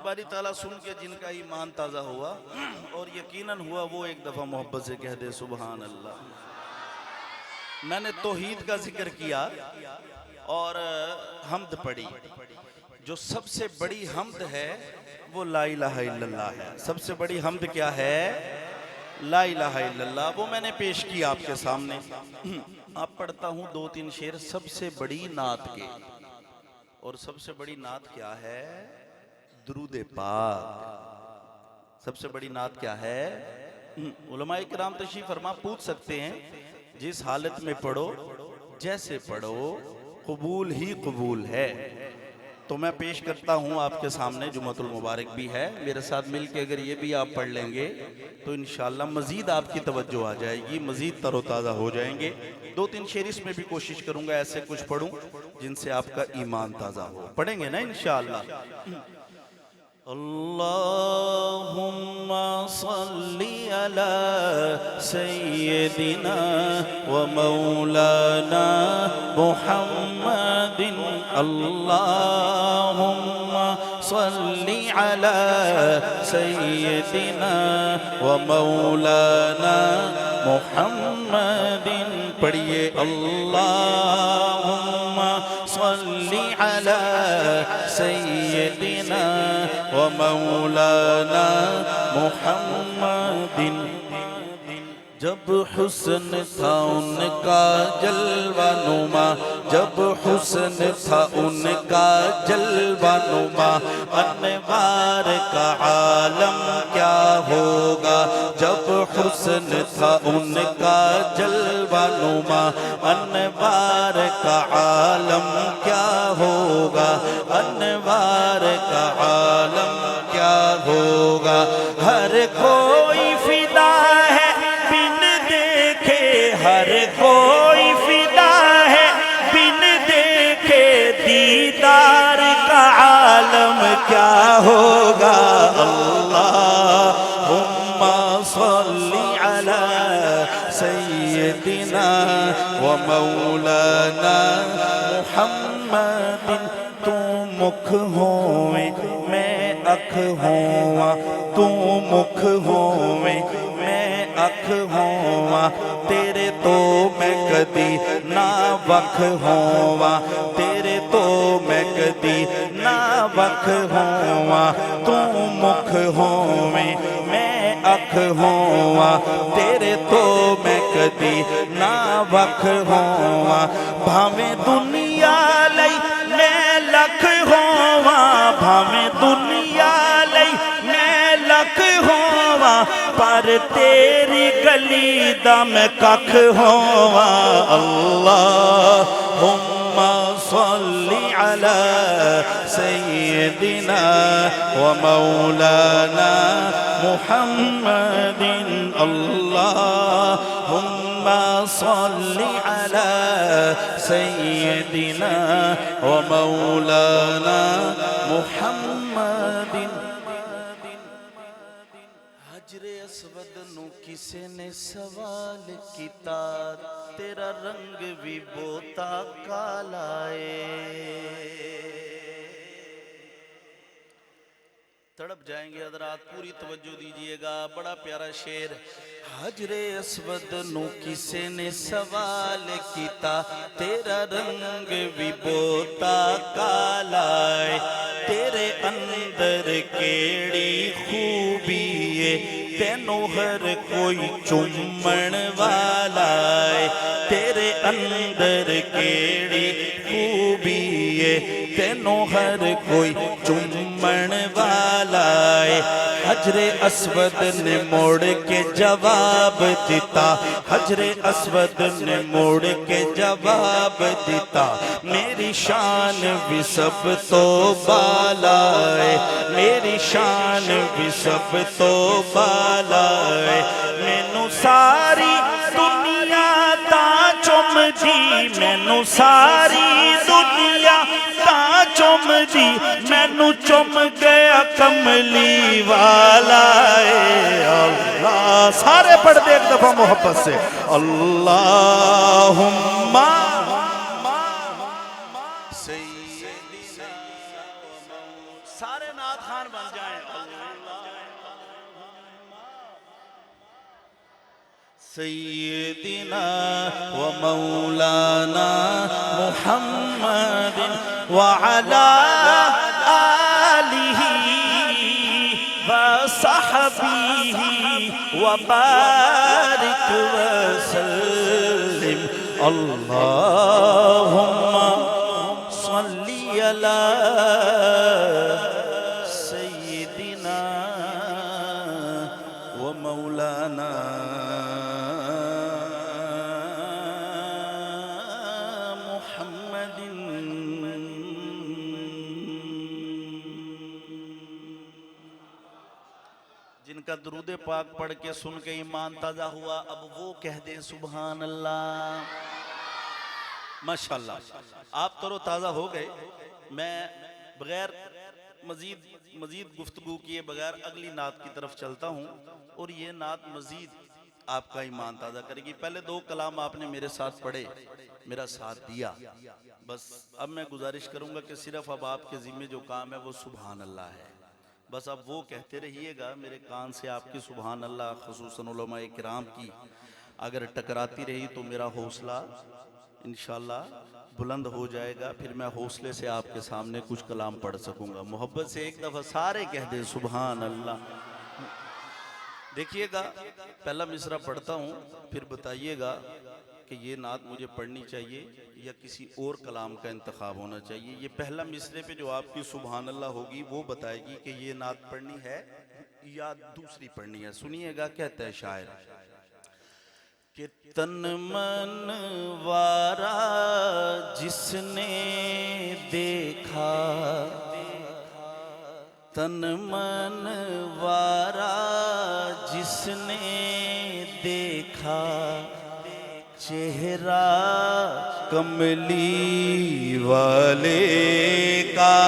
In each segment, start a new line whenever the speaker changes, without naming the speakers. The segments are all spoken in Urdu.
باری تعالیٰ سن کے جن کا ایمان تازہ ہوا اور یقیناً ہوا وہ ایک دفعہ محبت سے کہہ دے سبحان اللہ۔ میں نے توحید کا ذکر کیا اور حمد پڑھی، جو سب سے بڑی حمد ہے وہ لا الہ الا اللہ ہے۔ سب سے بڑی حمد کیا ہے؟ لا الہ الا اللہ۔ وہ میں نے پیش کیا آپ کے سامنے۔ آپ پڑھتا ہوں دو تین شعر سب سے بڑی نعت کے، اور سب سے بڑی نعت کیا ہے؟ درود پاک۔ سب سے بڑی نعت کیا ہے؟ علماء کرام تشریف فرما پوچھ سکتے ہیں جس حالت میں پڑھو جیسے پڑھو قبول ہی قبول ہے۔ تو میں پیش کرتا ہوں آپ کے سامنے، جمعۃ المبارک بھی ہے، میرے ساتھ مل کے اگر یہ بھی آپ پڑھ لیں گے تو انشاءاللہ مزید آپ کی توجہ آ جائے گی، مزید تر و تازہ ہو جائیں گے۔ دو تین شعر اس میں بھی کوشش کروں گا ایسے کچھ پڑھوں جن سے آپ کا ایمان تازہ ہو۔ پڑھیں گے نا انشاءاللہ؟ اللہم صلی علی سیدنا و مولانا محمد۔ اللہم صلی علی سیدنا و مولانا محمد۔ پڑھیے اللہم صلی علی سیدنا و مولانا محمد۔ جب حسن تھا ان کا جلوہ نما، جب حسن تھا ان کا جلوہ نما، انوار کا عالم کیا ہوگا؟ جب حسن تھا ان کا جلوہ نما، انوار کا عالم کیا ہوگا؟ انوار کا عالم کیا ہوگا؟ ہر کوئی فدا ہے بن دیکھے، ہر کوئی فدا ہے بن دیکھے، دیدار کا عالم کیا ہوگا؟ اللہم صلی علی سیدنا و مولانا محمد۔ تو مکھ ہوئے میں اکھ ہوا، تو مکھ ہوئے میں اکھ ہوا، تیرے تو میں کدی نہ وکھ ہوا، تیرے تو میں کدی نہ وکھ ہوا۔ تو مکھ ہوئے میں اکھ ہوا، تیرے تو میں کدی نہ وکھ ہوا۔ بھاویں دنیا لئی میں لکھ ہوا، بھاویں دنیا لئی میں لکھ ہوا، پر تیری گلی دا میں ککھ ہوا۔ اللہم صلی علی سیدنا و مولانا محمد۔ اللہم صلی علی سیدنا و مولانا محمد۔ حجر اسود نو کسے نے سوال کیتا، تیرا رنگ بھی بوتا کالا ہے۔ تڑپ جائیں گے حضرات، پوری توجہ دیجئے گا، بڑا پیارا شعر۔ حجر اسود نو کسے نے سوال کیتا، تیرا رنگ بھی بوتا کالا ہے، تیرے اندر کیڑی خوبی ہے، تینوں ہر کوئی چومن والا ہے، تیرے اندر کیڑی خوبی ہے، تینوں ہر کوئی چومن والا ہے۔ حجر اسود نے موڑ کے جواب دیتا، حجر اسود نے موڑ کے جواب دیتا، میری شان بھی سب تو بالا ہے، میری شان بھی سب تو بالا ہے۔ مینو ساری دنیا تا چم دی، مینو ساری دنیا تا چم دی، مینو چم گیا کملی والا ہے۔ اللہ، سارے پڑھ دے ایک دفعہ محبت سے، اللہم سارے نعت خان بن سيدنا ومولانا محمد وعلى آله وصحبه وبارك وسلم اللهم صل على سيدنا ومولانا محمد. جن کا درود پاک پڑھ کے سن کے ایمان تازہ ہوا اب وہ کہہ دیں سبحان اللہ. ماشاءاللہ آپ تر و تازہ ہو گئے. میں بغیر مزید گفتگو کیے بغیر اگلی نعت کی طرف چلتا ہوں اور یہ نعت مزید آپ کا ایمان تازہ کرے گی. پہلے دو کلام آپ نے میرے ساتھ پڑھے, میرا ساتھ دیا. بس اب میں گزارش کروں گا کہ صرف اب آپ کے ذمہ جو کام ہے وہ سبحان اللہ ہے. بس اب وہ کہتے رہیے گا. میرے کان سے آپ کی سبحان اللہ خصوصاً علماء کرام کی اگر ٹکراتی رہی تو میرا حوصلہ انشاءاللہ بلند ہو جائے گا. پھر میں حوصلے سے آپ کے سامنے کچھ کلام پڑھ سکوں گا. محبت سے ایک دفعہ سارے کہہ دیں سبحان اللہ. دیکھیے گا پہلا مصرع پڑھتا ہوں پھر بتائیے گا کہ یہ نعت مجھے پڑھنی چاہیے یا کسی اور کلام کا انتخاب ہونا چاہیے. یہ پہلا مصرعے پہ جو آپ کی سبحان اللہ ہوگی وہ بتائے گی کہ یہ نعت پڑھنی ہے یا دوسری پڑھنی ہے. سنیے گا کہتا ہے شاعر کہ تن من وارا جس نے دیکھا, تن من وارا جس نے دیکھا, چہرہ کملی والے کا.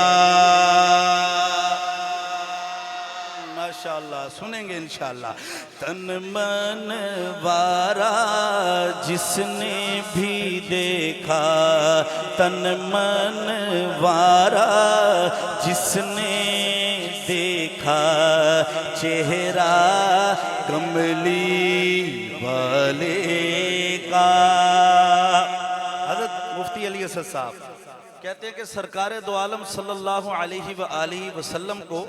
ماشاءاللہ سنیں گے انشاءاللہ. تن من وارا جس نے بھی دیکھا, تن من وارا جس نے دیکھا, چہرہ کملی والے کا. حضرت مفتی علی اسد صاحب کہتے ہیں کہ سرکار دو عالم صلی اللہ علیہ وآلہ وسلم کو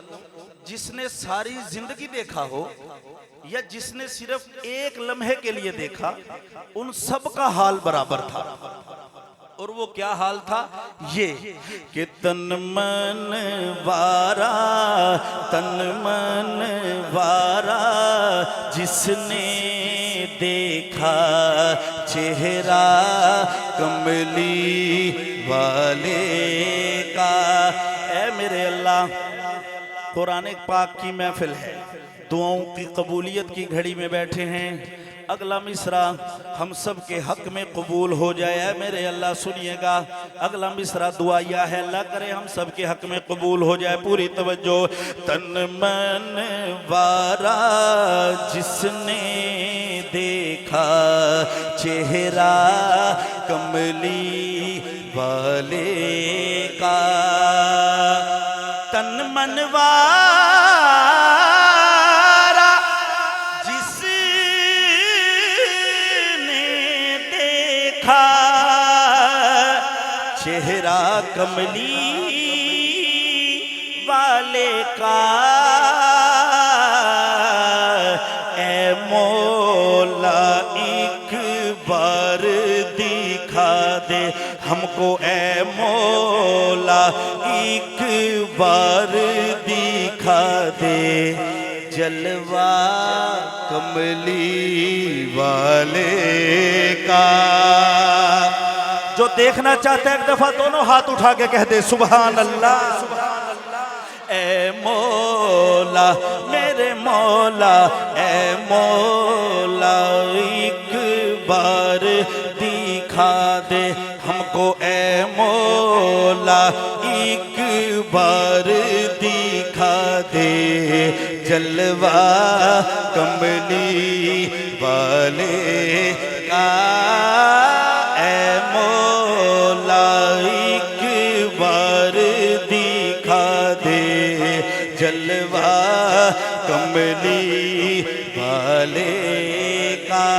جس نے ساری زندگی دیکھا ہو یا جس نے صرف ایک لمحے کے لیے دیکھا, ان سب کا حال برابر تھا. اور وہ کیا حال تھا؟ یہ کہ تن من وارا, تن من وارا جس نے دیکھا, چہرہ کملی والے کا. اے میرے اللہ, قرآن پاک کی محفل ہے, دعاؤں کی قبولیت کی گھڑی میں بیٹھے ہیں. اگلا مصرع ہم سب کے حق میں قبول ہو جائے. اے میرے اللہ سنیے گا, اگلا مصرع دعائیہ ہے, اللہ کرے ہم سب کے حق میں قبول ہو جائے. پوری توجہ. تن من وارا جس نے دیکھا, چہرہ کملی والے کا. تن من وارا جس نے دیکھا, چہرہ کملی والے کا. اے مولا ایک بار دکھا دے ہم کو, اے مولا ایک بار دکھا دے, جلوہ کملی والے کا. جو دیکھنا چاہتا ہے ایک دفعہ دونوں ہاتھ اٹھا کے کہہ دے سبحان اللہ. اے مولا میرے مولا, اے مولا ایک بار دکھا دے ہم کو, اے مولا ایک بار دکھا دے, جلوہ کملی والے کا. اے مولا ایک بار دکھا دے, جلوہ کملی والے کا.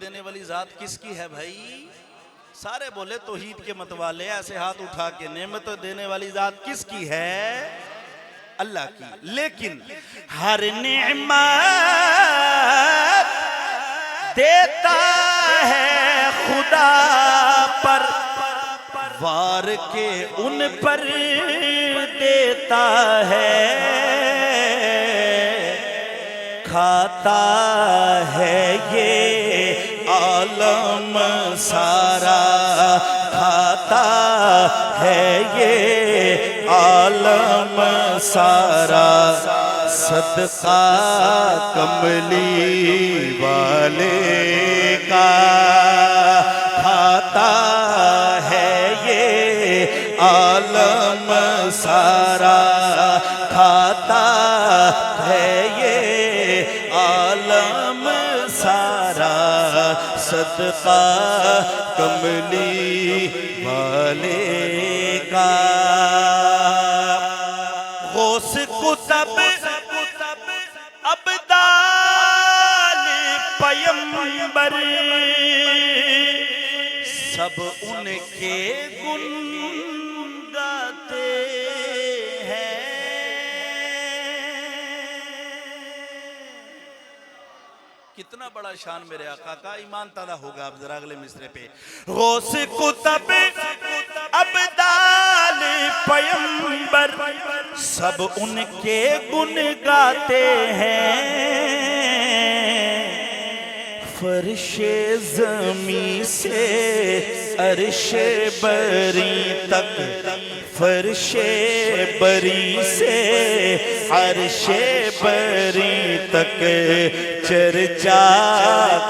دینے والی ذات کس کی ہے بھائی؟ سارے بولے توحید کے متوالے، ایسے ہاتھ اٹھا کے نعمت دینے والی ذات کس کی ہے؟ اللہ کی۔ لیکن ہر نعمت دیتا ہے خدا پر، وار کے ان پر دیتا ہے، کھاتا ہے یہ عالم سارا، کھاتا ہے یہ عالم سارا، صدقہ کملی والے کا، کھاتا ہے یہ عالم سارا، کھاتا ہے یہ عالم سارا، صدقہ کملی والے کا۔ غوث کتب ابدال پیمبر سب ان کے گن گاتے ہیں، کتنا بڑا شان میرے آقا کا، ایمان تازہ ہوگا اب ذرا اگلے مصرے پہ۔ غوث کتب ابدال پیمبر سب ان کے گن گاتے ہیں، فرش زمین سے عرش بری تک، فرش بری سے عرش بری تک، چرچا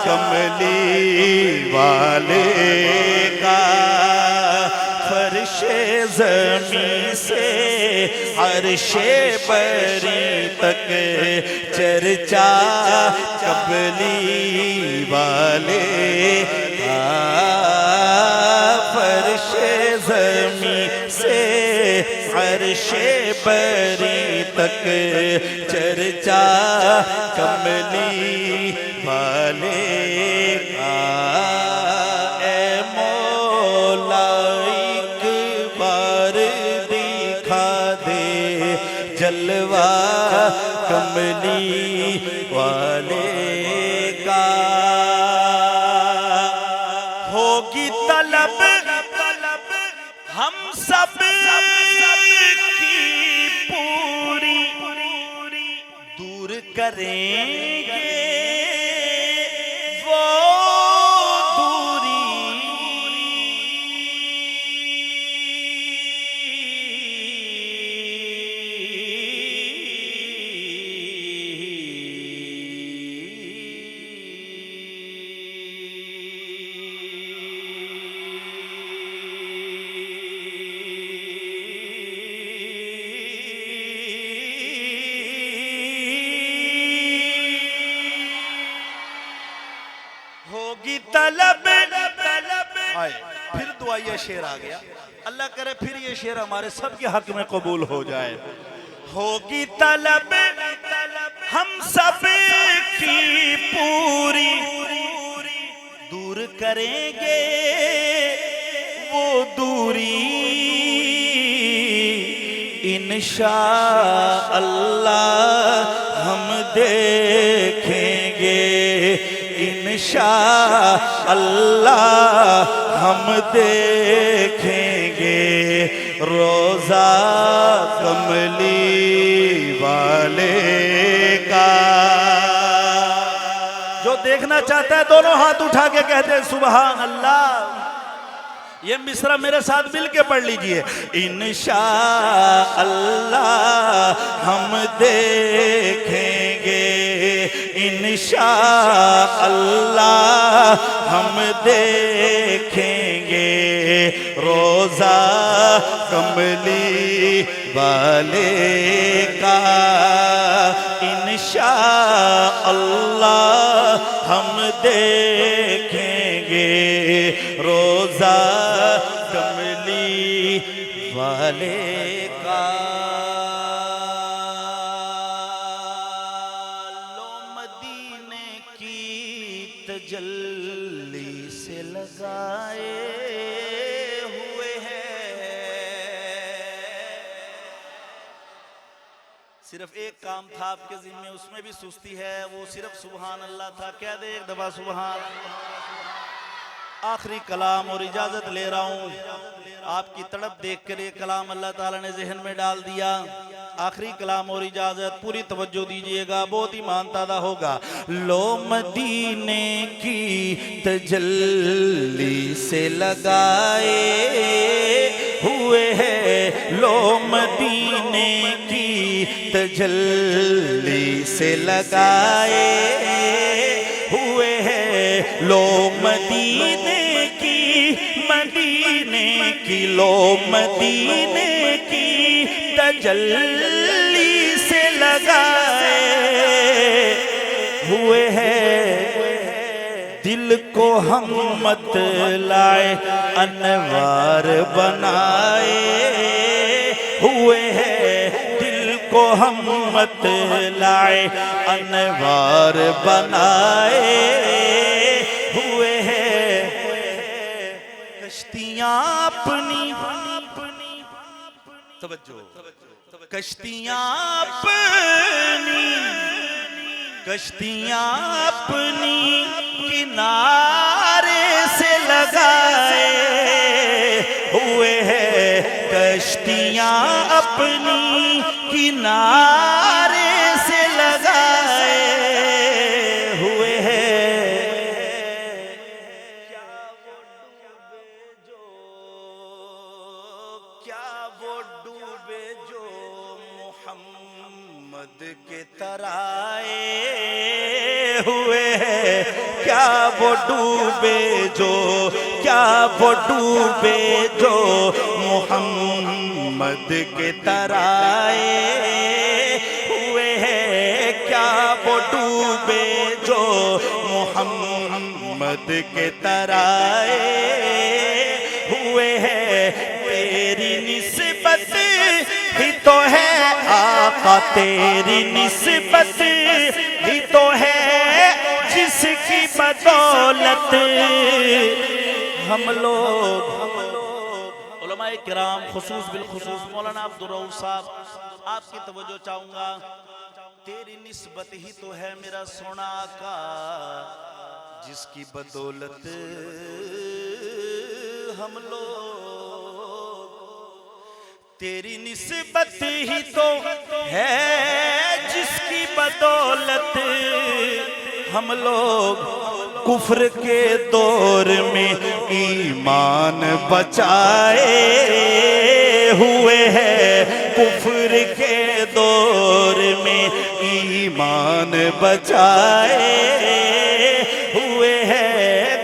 کملی والے کا، فرش زمین سے عرش بری تک، چرچا کملی والے کا، فرش زمین سے عرش بری تک، چرچا کملی والے کا۔ اے مولا ایک بار دکھا دے جلوہ کملی والے کا، ہوگی طلب ہم سب کی پوری، دور کریں گے وہ دوری، ہوگی طلب۔ آئے پھر دعائیہ شعر آ گیا، اللہ کرے پھر یہ شعر ہمارے سب کے حق میں قبول ہو جائے۔ ہوگی طلب ہم سب کی پوری، دور کریں گے وہ دوری، انشاءاللہ ہم دیکھیں گے، انشاءاللہ ہم دیکھیں گے روزہ کملی والے کا۔ جو دیکھنا چاہتا ہے دونوں ہاتھ اٹھا کے کہتے ہیں سبحان اللہ۔ یہ مصرع میرے ساتھ مل کے پڑھ لیجئے، انشاءاللہ ہم دیکھیں گے، انشاءاللہ ہم دیکھیں گے روزہ کملی والے کا، انشاءاللہ ہم دیکھیں گے روزہ کملی والے کا۔ لو مدینے کی تجلی صرف ایک کام تھا آپ کے ذمہ، اس میں بھی سستی ہے، وہ صرف سبحان اللہ تھا. کہہ دے ایک دفعہ سبحان اللہ. آخری کلام اور اجازت لے رہا ہوں. آپ کی تڑپ دیکھ کر یہ کلام اللہ تعالیٰ نے ذہن میں ڈال دیا. آخری کلام اور اجازت، پوری توجہ دیجئے گا، بہت ایمان تازہ ہوگا. لو مدینے کی تجلی سے لگائے ہوئے ہے، لو مدینے کی تجلی سے لگائے ہوئے ہے، لو مدینے کی، مدینے کی، لو مدینے کی تجلی سے لگائے ہوئے ہے، دل کو ہم مت لائے انوار بنائے ہوئے ہے، دل کو ہم مت لائے انوار بنائے ہوئے ہے، کشتیاں اپنی، توجہ، کشتیاں اپنی، کشتیاں اپنی کنارے سے لگائے ہوئے ہے، کشتیاں اپنی کنارے سے لگائے ہوئے ہے، کیا وہ ڈوبے جو محمد کے ترائے ہوئے ہے، کیا وہ ڈوبے جو، کیا وہ ڈوبے جو محمد کے ترائے ہوئے ہے، کیا وہ ڈوبے جو محمد کے ترائے ہوئے ہے، تیری نسبت ہی تو ہے آقا، تیری نسبت ہی تو ہے جس کی بدولت ہم لوگ، علماء کرام خصوص بالخصوص مولانا عبدالرؤوف صاحب، آپ کی توجہ چاہوں گا. تیری نسبت ہی تو ہے میرا سونا آقا جس کی بدولت ہم لوگ، تیری نسبت ہی تو ہے جس کی بدولت ہم لوگ کفر کے دور میں ایمان بچائے ہوئے ہے، کفر کے دور میں ایمان بچائے ہوئے ہے،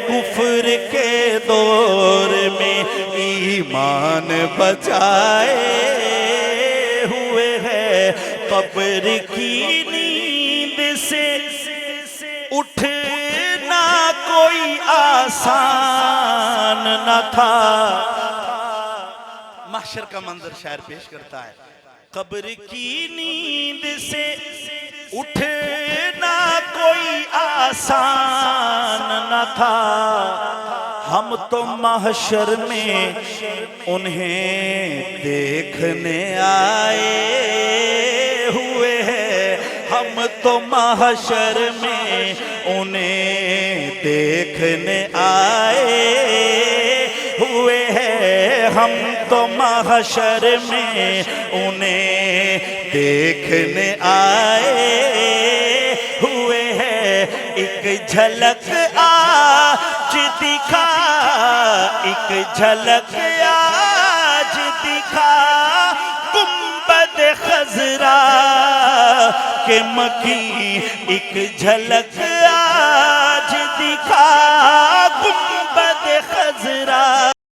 کفر کے دور میں ایمان بچائے ہوئے ہے، قبر کی نیند سے اٹھنا کوئی آسان نہ تھا. محشر کا منظر شاعر پیش کرتا ہے، قبر کی نیند سے اٹھنا کوئی آسان نہ تھا، ہم تو محشر میں انہیں دیکھنے آئے ہوئے ہیں، ہم تو محشر میں انہیں دیکھنے آئے ہوئے ہیں، ہم تو محشر میں انہیں دیکھنے آئے ہوئے ہیں. ایک جھلک آج دکھا، ایک جھلک آج دکھا گنبد خضرا کے مکی، ایک جھلک